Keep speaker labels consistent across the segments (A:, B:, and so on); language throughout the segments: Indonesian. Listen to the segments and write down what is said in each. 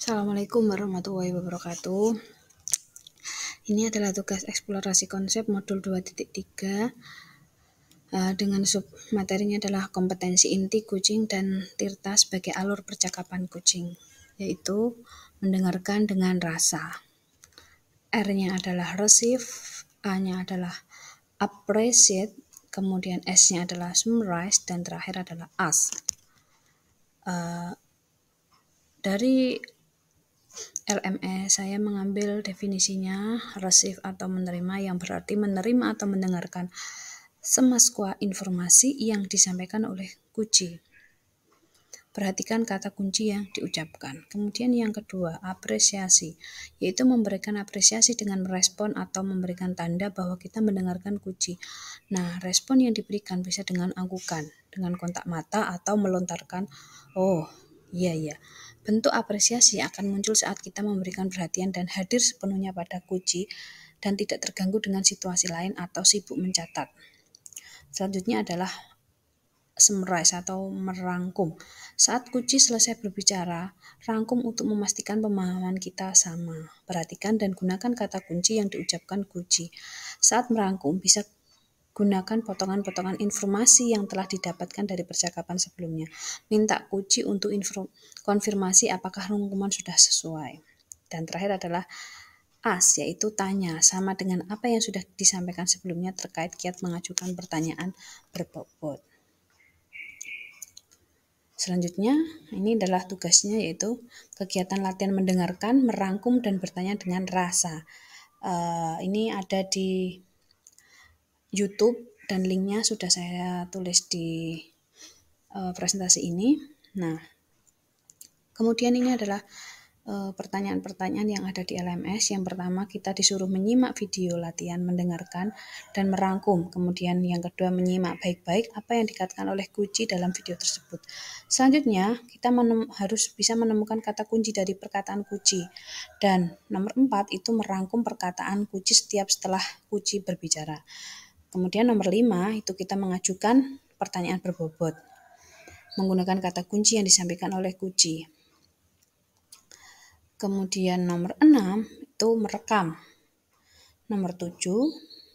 A: Assalamualaikum warahmatullahi wabarakatuh. Ini adalah tugas eksplorasi konsep modul 2.3 dengan sub materinya adalah kompetensi inti kucing dan Tirta sebagai alur percakapan kucing, yaitu mendengarkan dengan rasa. R-nya adalah receive, A-nya adalah appreciate, kemudian S-nya adalah summarize, dan terakhir adalah ask. Dari LMS saya mengambil definisinya receive atau menerima, yang berarti menerima atau mendengarkan semua informasi yang disampaikan oleh kuci. Perhatikan kata kunci yang diucapkan. Kemudian yang kedua, apresiasi, yaitu memberikan apresiasi dengan merespon atau memberikan tanda bahwa kita mendengarkan kuci. Nah, respon yang diberikan bisa dengan anggukan, dengan kontak mata, atau melontarkan, oh, iya. Bentuk apresiasi akan muncul saat kita memberikan perhatian dan hadir sepenuhnya pada kuci dan tidak terganggu dengan situasi lain atau sibuk mencatat. Selanjutnya adalah summarize atau merangkum. Saat kuci selesai berbicara, rangkum untuk memastikan pemahaman kita sama. Perhatikan dan gunakan kata kunci yang diucapkan kuci. Saat merangkum, bisa gunakan potongan-potongan informasi yang telah didapatkan dari percakapan sebelumnya. Minta kuci untuk konfirmasi apakah rangkuman sudah sesuai. Dan terakhir adalah ask, yaitu tanya, sama dengan apa yang sudah disampaikan sebelumnya terkait kiat mengajukan pertanyaan berbobot. Selanjutnya, ini adalah tugasnya, yaitu kegiatan latihan mendengarkan, merangkum, dan bertanya dengan rasa. Ini ada di YouTube dan linknya sudah saya tulis di presentasi ini. Nah, kemudian ini adalah pertanyaan-pertanyaan yang ada di LMS. Yang pertama, kita disuruh menyimak video latihan mendengarkan dan merangkum. Kemudian yang kedua, menyimak baik-baik apa yang dikatakan oleh kuci dalam video tersebut. Selanjutnya, kita harus bisa menemukan kata kunci dari perkataan kuci. Dan nomor 4 itu merangkum perkataan kuci setelah kuci berbicara. Kemudian nomor 5 itu kita mengajukan pertanyaan berbobot menggunakan kata kunci yang disampaikan oleh kuci. Kemudian nomor 6 itu merekam. Nomor 7,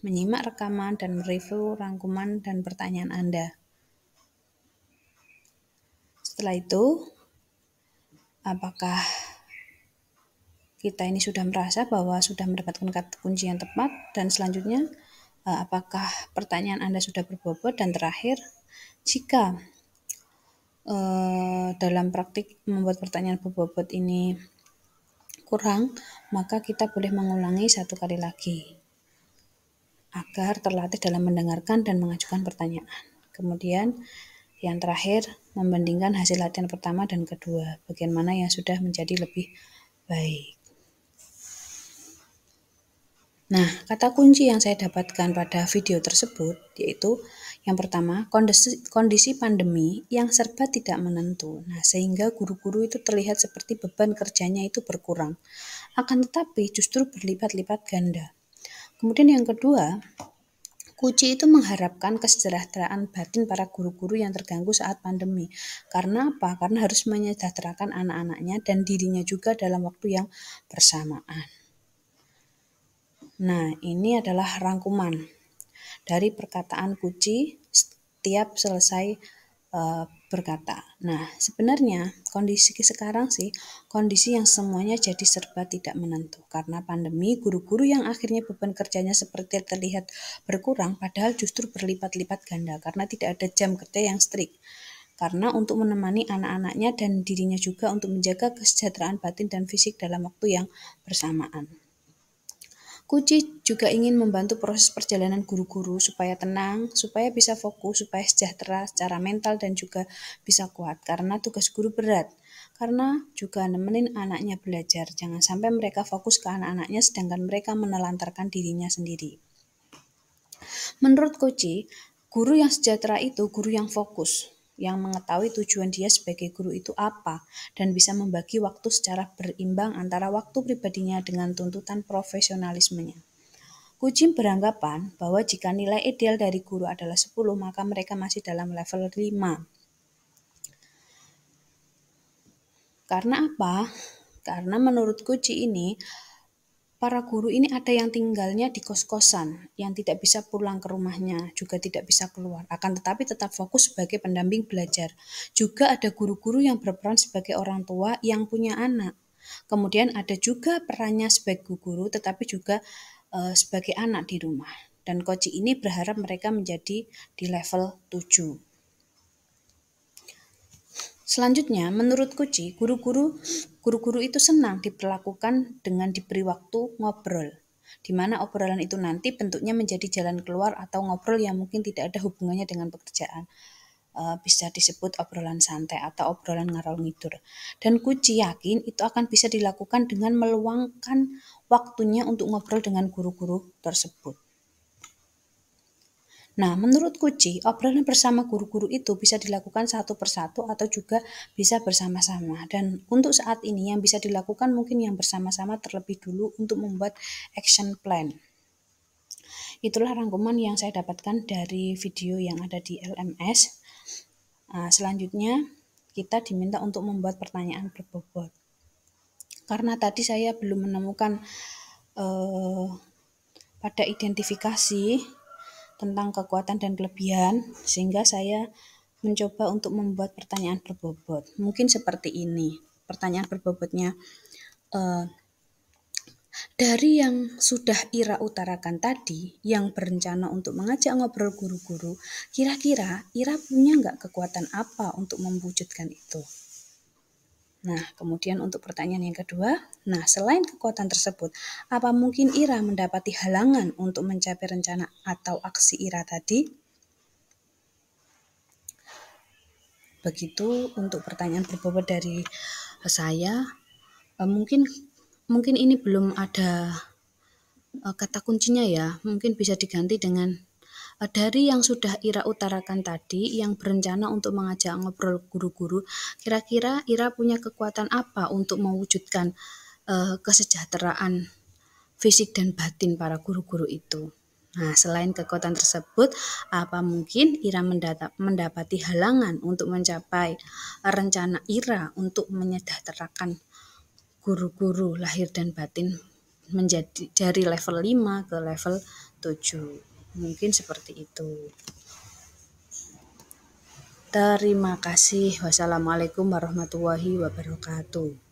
A: menyimak rekaman dan mereview rangkuman dan pertanyaan Anda. Setelah itu, apakah kita ini sudah merasa bahwa sudah mendapatkan kata kunci yang tepat? Dan selanjutnya, apakah pertanyaan Anda sudah berbobot? Dan terakhir, jika dalam praktik membuat pertanyaan berbobot ini kurang, maka kita boleh mengulangi 1 kali lagi agar terlatih dalam mendengarkan dan mengajukan pertanyaan. Kemudian yang terakhir, membandingkan hasil latihan pertama dan kedua, bagian mana yang sudah menjadi lebih baik. Nah, kata kunci yang saya dapatkan pada video tersebut yaitu yang pertama, kondisi pandemi yang serba tidak menentu. Nah, sehingga guru-guru itu terlihat seperti beban kerjanya itu berkurang. Akan tetapi justru berlipat-lipat ganda. Kemudian yang kedua, kuci itu mengharapkan kesejahteraan batin para guru-guru yang terganggu saat pandemi. Karena apa? Karena harus menyejahterakan anak-anaknya dan dirinya juga dalam waktu yang bersamaan. Nah, ini adalah rangkuman dari perkataan kuci setiap selesai berkata. Nah, sebenarnya kondisi sekarang sih kondisi yang semuanya jadi serba tidak menentu. Karena pandemi, guru-guru yang akhirnya beban kerjanya seperti terlihat berkurang, padahal justru berlipat-lipat ganda karena tidak ada jam kerja yang strict. Karena untuk menemani anak-anaknya dan dirinya juga untuk menjaga kesejahteraan batin dan fisik dalam waktu yang bersamaan. Kuci juga ingin membantu proses perjalanan guru-guru supaya tenang, supaya bisa fokus, supaya sejahtera secara mental dan juga bisa kuat. Karena tugas guru berat, karena juga nemenin anaknya belajar. Jangan sampai mereka fokus ke anak-anaknya sedangkan mereka menelantarkan dirinya sendiri. Menurut Kuci, guru yang sejahtera itu guru yang fokus, yang mengetahui tujuan dia sebagai guru itu apa, dan bisa membagi waktu secara berimbang antara waktu pribadinya dengan tuntutan profesionalismenya. Kuci beranggapan bahwa jika nilai ideal dari guru adalah 10, maka mereka masih dalam level 5. Karena apa? Karena menurut Kuci ini, para guru ini ada yang tinggalnya di kos-kosan, yang tidak bisa pulang ke rumahnya, juga tidak bisa keluar. Akan tetapi tetap fokus sebagai pendamping belajar. Juga ada guru-guru yang berperan sebagai orang tua yang punya anak. Kemudian ada juga perannya sebagai guru, tetapi juga sebagai anak di rumah. Dan Koci ini berharap mereka menjadi di level 7. Selanjutnya, menurut Kuci, guru-guru itu senang diperlakukan dengan diberi waktu ngobrol, di mana obrolan itu nanti bentuknya menjadi jalan keluar atau ngobrol yang mungkin tidak ada hubungannya dengan pekerjaan. Bisa disebut obrolan santai atau obrolan ngarau ngidur. Dan Kuci yakin itu akan bisa dilakukan dengan meluangkan waktunya untuk ngobrol dengan guru-guru tersebut. Nah, menurut Kuci, obrolan bersama guru-guru itu bisa dilakukan satu persatu atau juga bisa bersama-sama. Dan untuk saat ini yang bisa dilakukan mungkin yang bersama-sama terlebih dulu untuk membuat action plan. Itulah rangkuman yang saya dapatkan dari video yang ada di LMS. Selanjutnya, kita diminta untuk membuat pertanyaan berbobot. Karena tadi saya belum menemukan pada identifikasi tentang kekuatan dan kelebihan, sehingga saya mencoba untuk membuat pertanyaan berbobot. Mungkin seperti ini. Pertanyaan berbobotnya, dari yang sudah Ira utarakan tadi, yang berencana untuk mengajak ngobrol guru-guru, kira-kira Ira punya nggak kekuatan apa untuk mewujudkan itu? Nah, kemudian untuk pertanyaan yang kedua, selain kekuatan tersebut, apa mungkin Ira mendapati halangan untuk mencapai rencana atau aksi Ira tadi? Begitu untuk pertanyaan berbobot dari saya. Mungkin ini belum ada kata kuncinya ya. Mungkin bisa diganti dengan dari yang sudah Ira utarakan tadi, yang berencana untuk mengajak ngobrol guru-guru, kira-kira Ira punya kekuatan apa untuk mewujudkan kesejahteraan fisik dan batin para guru-guru itu. Nah, selain kekuatan tersebut, apa mungkin Ira mendapati halangan untuk mencapai rencana Ira untuk menyejahterakan guru-guru lahir dan batin menjadi dari level 5 ke level 7. Mungkin seperti itu. Terima kasih. Wassalamualaikum warahmatullahi wabarakatuh.